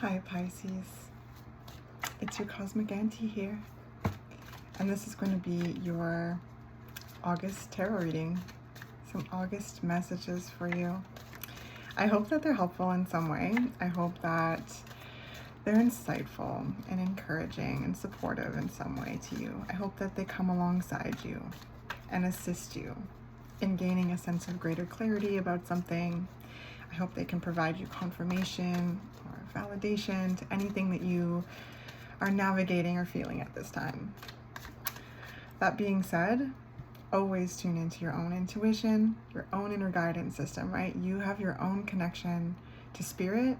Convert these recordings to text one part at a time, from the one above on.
Hi Pisces, it's your Cosmic Auntie here, and this is going to be your August tarot reading, some August messages for you. I hope that they're helpful in some way. I hope that they're insightful and encouraging and supportive in some way to you. I hope that they come alongside you and assist you in gaining a sense of greater clarity about something. I hope they can provide you confirmation or validation to anything that you are navigating or feeling at this time. That being said, always tune into your own intuition, your own inner guidance system, right? You have your own connection to spirit.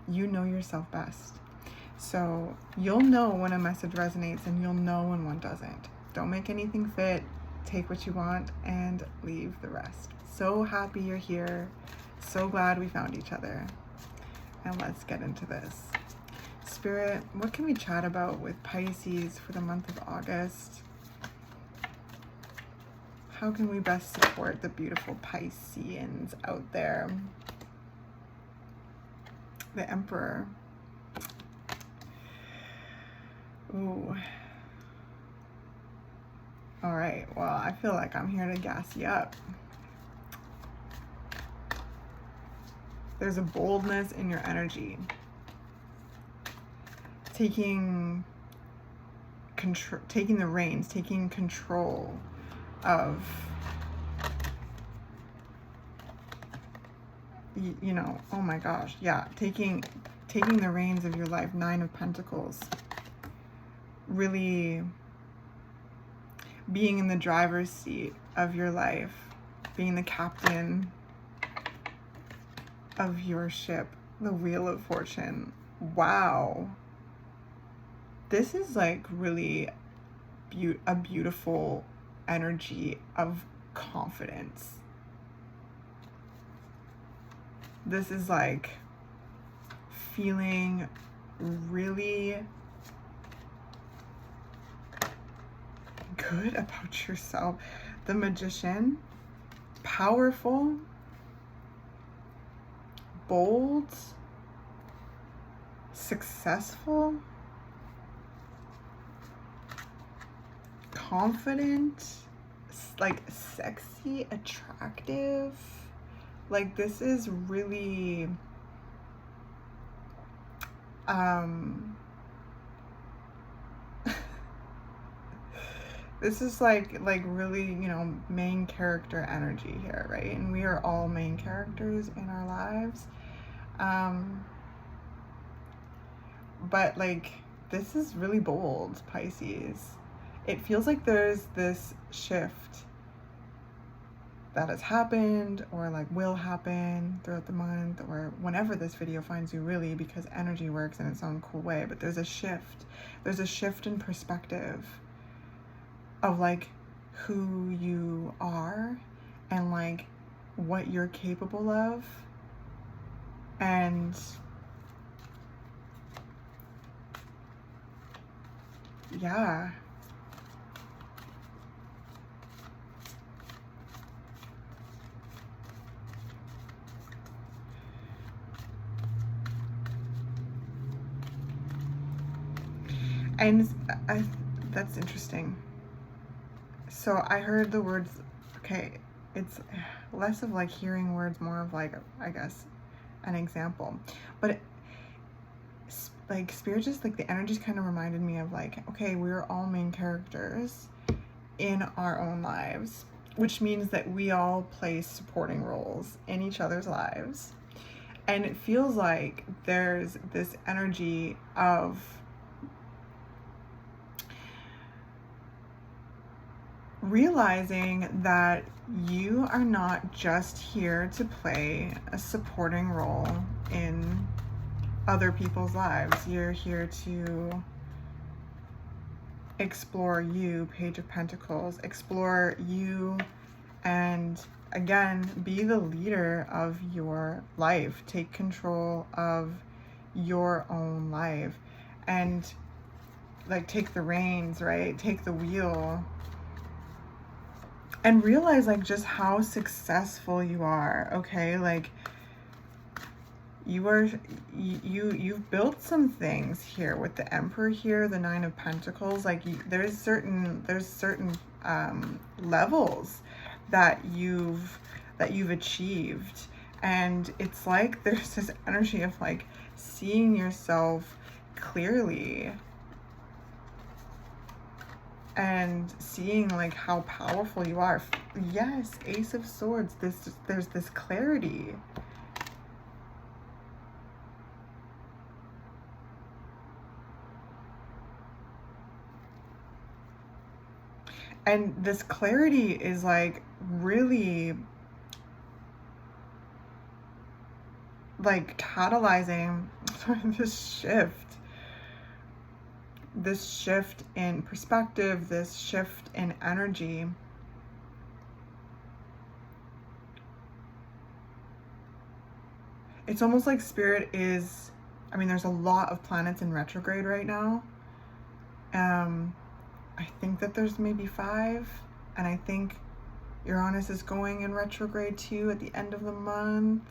You know yourself best. So you'll know when a message resonates and you'll know when one doesn't. Don't make anything fit. Take what you want and leave the rest. So happy you're here. So glad we found each other. And let's get into this. Spirit, what can we chat about with Pisces for the month of August? How can we best support the beautiful Pisceans out there? The Emperor. Ooh. All right, well, I feel like I'm here to gas you up. There's a boldness in your energy. Taking the reins, taking control of, you know, oh my gosh, yeah, taking the reins of your life. 9 of Pentacles. Really being in the driver's seat of your life, being the captain of your ship, the Wheel of Fortune. Wow. This is like really a beautiful energy of confidence. This is like feeling really good about yourself. The Magician, powerful, bold, successful, confident, like sexy, attractive. Like this is really this is like really, you know, main character energy here, right? And we are all main characters in our lives. But like this is really bold, Pisces. It feels like there's this shift that has happened or like will happen throughout the month or whenever this video finds you, really, because energy works in its own cool way. But there's a shift. There's a shift in perspective of like who you are and like what you're capable of. And yeah. And that's interesting. So I heard the words, okay, it's less of like hearing words, more of like, I guess, an example. But like Spirit, just like the energy kind of reminded me of like, okay, we're all main characters in our own lives, which means that we all play supporting roles in each other's lives. And it feels like there's this energy of realizing that you are not just here to play a supporting role in other people's lives. You're here to explore you, Page of Pentacles, explore you, and again, be the leader of your life. Take control of your own life and like take the reins, right? Take the wheel. And realize like just how successful you are, okay? Like you've built some things here with the Emperor here, the Nine of Pentacles. Like there's certain levels that you've achieved, and it's like there's this energy of like seeing yourself clearly and seeing like how powerful you are. Yes, Ace of Swords. There's this clarity. And this clarity is like really like catalyzing this shift in perspective, this shift in energy. It's almost like Spirit is, I mean, there's a lot of planets in retrograde right now. I think that there's maybe 5, and I think Uranus is going in retrograde too at the end of the month.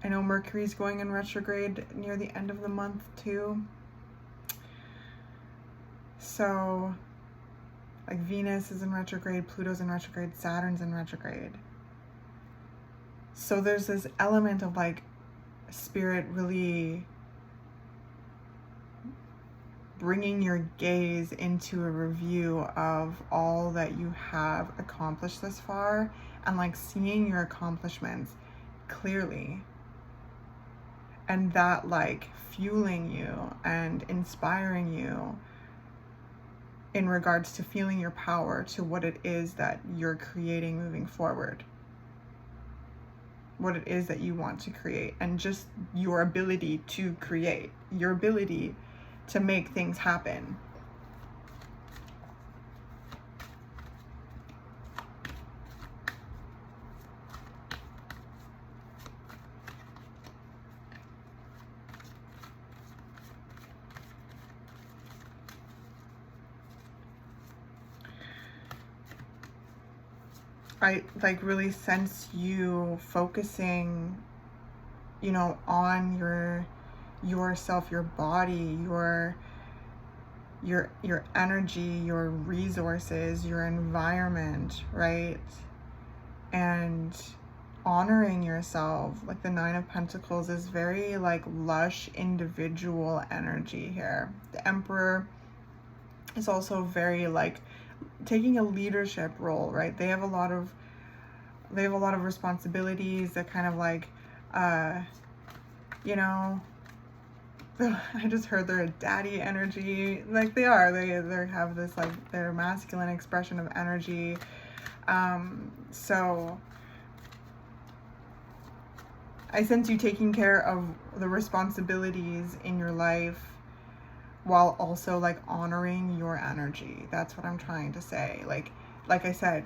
I know Mercury's going in retrograde near the end of the month too. So, like Venus is in retrograde, Pluto's in retrograde, Saturn's in retrograde. So there's this element of like Spirit really bringing your gaze into a review of all that you have accomplished thus far, and like seeing your accomplishments clearly, and that like fueling you and inspiring you in regards to feeling your power to what it is that you're creating moving forward, what it is that you want to create, and just your ability to create, your ability to make things happen. I like really sense you focusing, you know, on yourself, your body, your energy, your resources, your environment, right? And honoring yourself. Like the Nine of Pentacles is very like lush individual energy here. The Emperor is also very like taking a leadership role, right? They have a lot of responsibilities that kind of like you know, I just heard they're a daddy energy. Like they have this like their masculine expression of energy. So I sense you taking care of the responsibilities in your life while also like honoring your energy. That's what I'm trying to say. Like I said,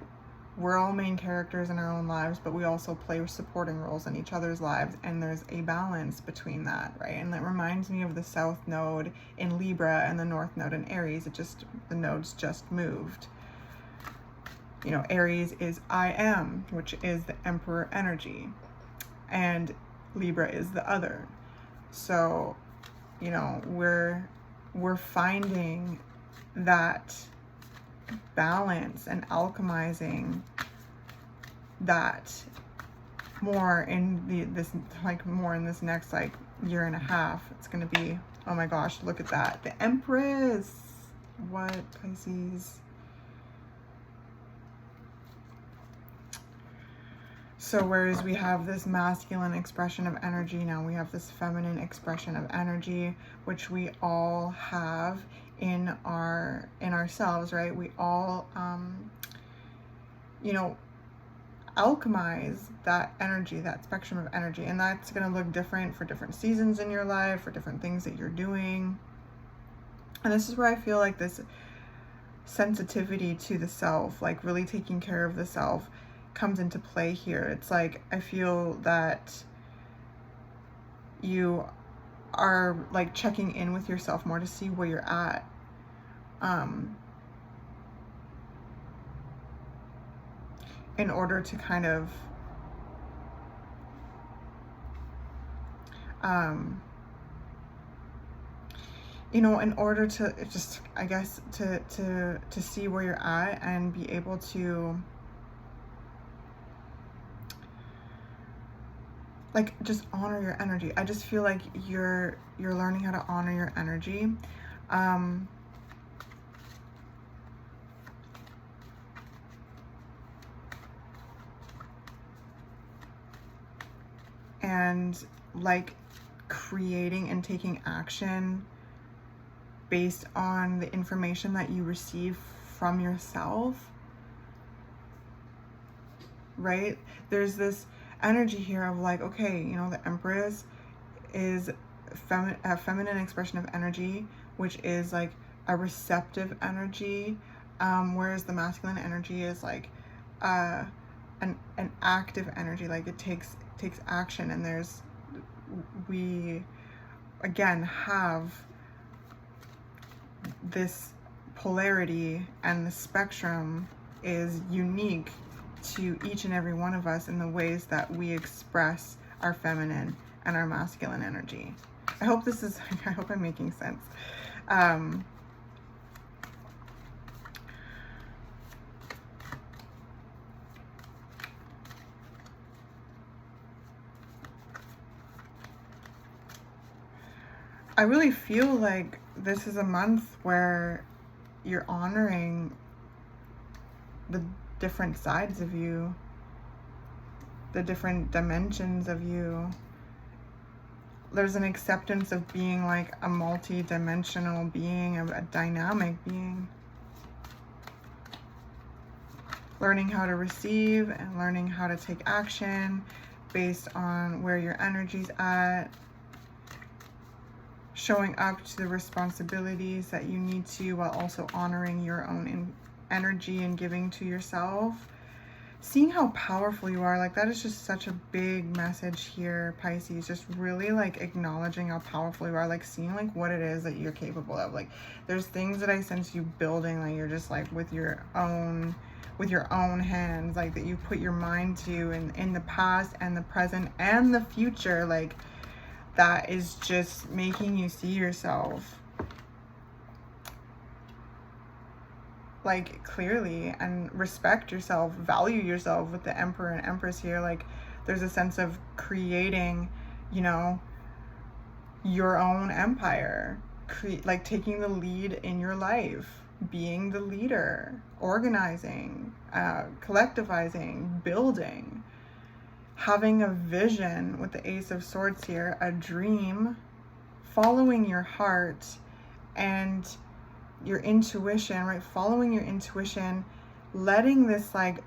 we're all main characters in our own lives, but we also play supporting roles in each other's lives, and there's a balance between that, right? And that reminds me of the South Node in Libra and the North Node in Aries. The nodes just moved. You know, Aries is I am, which is the Emperor energy, and Libra is the other. So, you know, we're finding that balance and alchemizing that more in this next like year and a half. It's gonna be, oh my gosh, look at that, the Empress. What, Pisces? So whereas we have this masculine expression of energy, now we have this feminine expression of energy, which we all have in ourselves, right? We all you know, alchemize that energy, that spectrum of energy, and that's going to look different for different seasons in your life, for different things that you're doing. And this is where I feel like this sensitivity to the self, like really taking care of the self, comes into play here. It's like I feel that you are like checking in with yourself more to see where you're at. In order to kind of You know, in order to just, I guess, to see where you're at and be able to, like, just honor your energy. I just feel like you're learning how to honor your energy. And like creating and taking action based on the information that you receive from yourself, right? There's this energy here of like, okay, you know, the Empress is a feminine expression of energy, which is like a receptive energy, whereas the masculine energy is like an active energy, like it takes action. And we again have this polarity, and the spectrum is unique to each and every one of us in the ways that we express our feminine and our masculine energy. I hope I'm making sense. I really feel like this is a month where you're honoring the different sides of you, the different dimensions of you. There's an acceptance of being like a multi-dimensional being, a dynamic being. Learning how to receive and learning how to take action based on where your energy's at. Showing up to the responsibilities that you need to, while also honoring your own energy and giving to yourself. Seeing how powerful you are, like that is just such a big message here, Pisces. Just really like acknowledging how powerful you are, like seeing like what it is that you're capable of. Like there's things that I sense you building, like you're just like with your own hands, like that you put your mind to in the past and the present and the future. Like that is just making you see yourself like clearly and respect yourself, value yourself with the Emperor and Empress here. Like there's a sense of creating, you know, your own empire, like taking the lead in your life, being the leader, organizing, collectivizing, building. Having a vision with the Ace of Swords here, a dream, following your heart and your intuition, right? Following your intuition, letting this like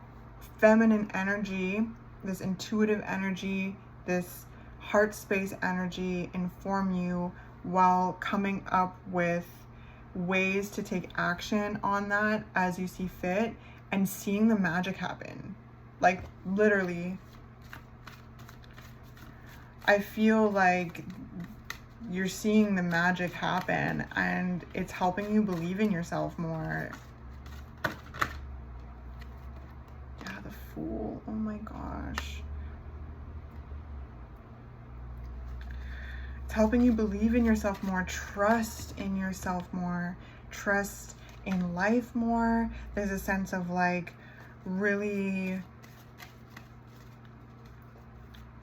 feminine energy, this intuitive energy, this heart space energy inform you, while coming up with ways to take action on that as you see fit, and seeing the magic happen. Like literally, I feel like you're seeing the magic happen, and it's helping you believe in yourself more. Yeah, the Fool. Oh my gosh. It's helping you believe in yourself more, trust in yourself more, trust in life more. There's a sense of like really,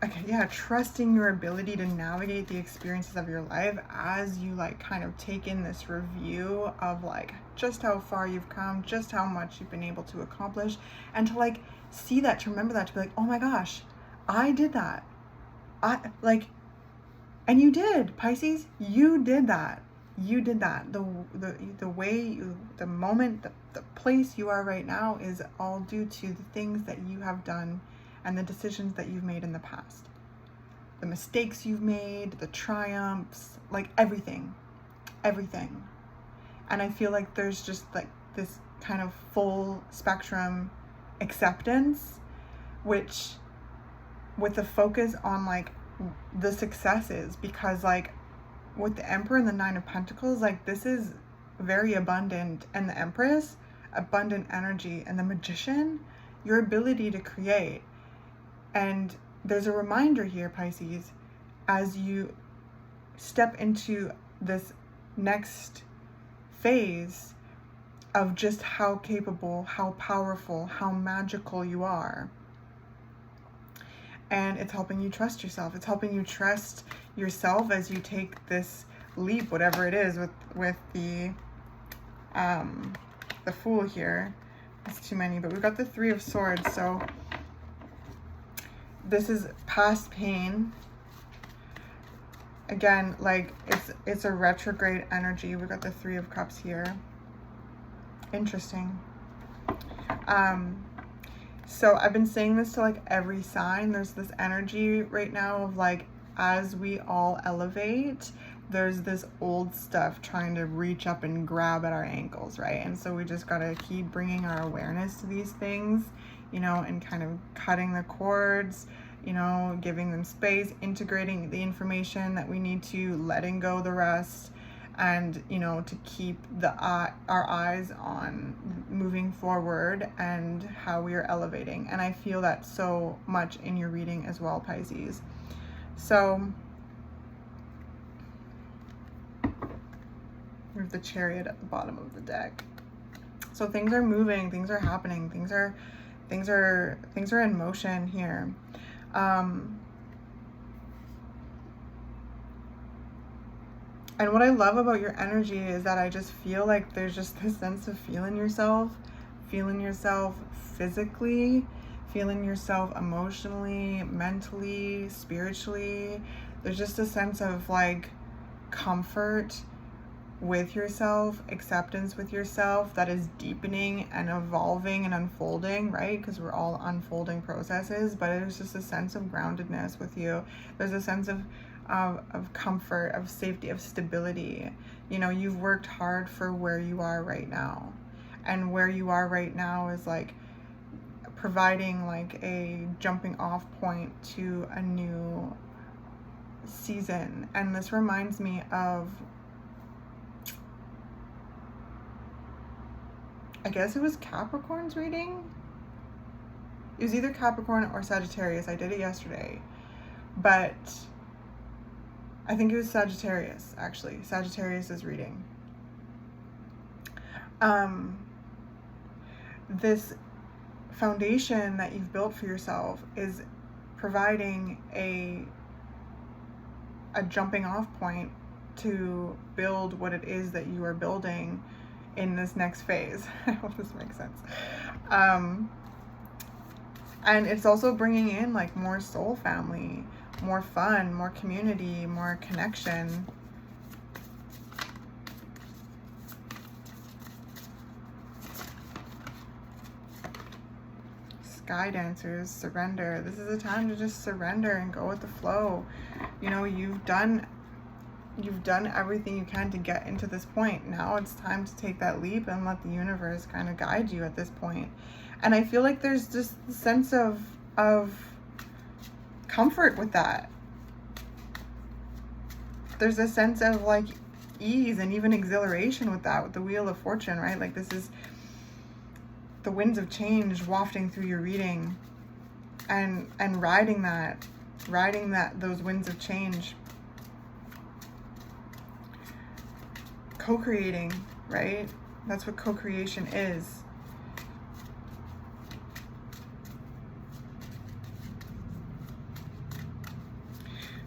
okay, yeah, trusting your ability to navigate the experiences of your life as you like kind of take in this review of like just how far you've come, just how much you've been able to accomplish, and to like see that, to remember that, to be like, oh my gosh, I did that. And you did, Pisces, you did that. You did that. The way, the moment, the place you are right now is all due to the things that you have done and the decisions that you've made in the past. The mistakes you've made, the triumphs, like everything. And I feel like there's just like this kind of full spectrum acceptance, which with the focus on like the successes, because like with the Emperor and the Nine of Pentacles, like this is very abundant, and the Empress, abundant energy, and the Magician, your ability to create. And there's a reminder here, Pisces, as you step into this next phase of just how capable, how powerful, how magical you are. And it's helping you trust yourself. It's helping you trust yourself as you take this leap, whatever it is, with the Fool here. That's too many, but we've got the Three of Swords. So this is past pain. Again, like it's a retrograde energy. We've got the Three of Cups here. Interesting. So I've been saying this to like every sign. There's this energy right now of like, as we all elevate, there's this old stuff trying to reach up and grab at our ankles, right? And so we just got to keep bringing our awareness to these things, you know, and kind of cutting the cords, you know, giving them space, integrating the information that we need to, letting go the rest, and, you know, to keep our eyes on moving forward and how we are elevating. And I feel that so much in your reading as well, Pisces. So we have the Chariot at the bottom of the deck. So things are moving, things are happening, things are in motion here. And what I love about your energy is that I just feel like there's just this sense of feeling yourself physically, feeling yourself emotionally, mentally, spiritually. There's just a sense of like comfort with yourself, acceptance with yourself that is deepening and evolving and unfolding, right? Because we're all unfolding processes, but there's just a sense of groundedness with you. There's a sense of comfort, of safety, of stability. You know, you've worked hard for where you are right now. And where you are right now is like providing like a jumping off point to a new season. And this reminds me of, I guess it was Capricorn's reading. It was either Capricorn or Sagittarius. I did it yesterday. But I think it was Sagittarius, actually. Sagittarius's reading. This foundation that you've built for yourself is providing a jumping off point to build what it is that you are building in this next phase. I hope this makes sense. And it's also bringing in like more soul family, more fun, more community, more connection. Sky dancers, surrender. This is a time to just surrender and go with the flow. You know, you've done everything you can to get into this point. Now it's time to take that leap and let the universe kind of guide you at this point. And I feel like there's just a sense of comfort with that. There's a sense of like ease and even exhilaration with that, with the Wheel of Fortune, right? Like this is the winds of change wafting through your reading and riding those winds of change. Co-creating, right? That's what co-creation is.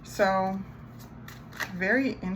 So very interesting.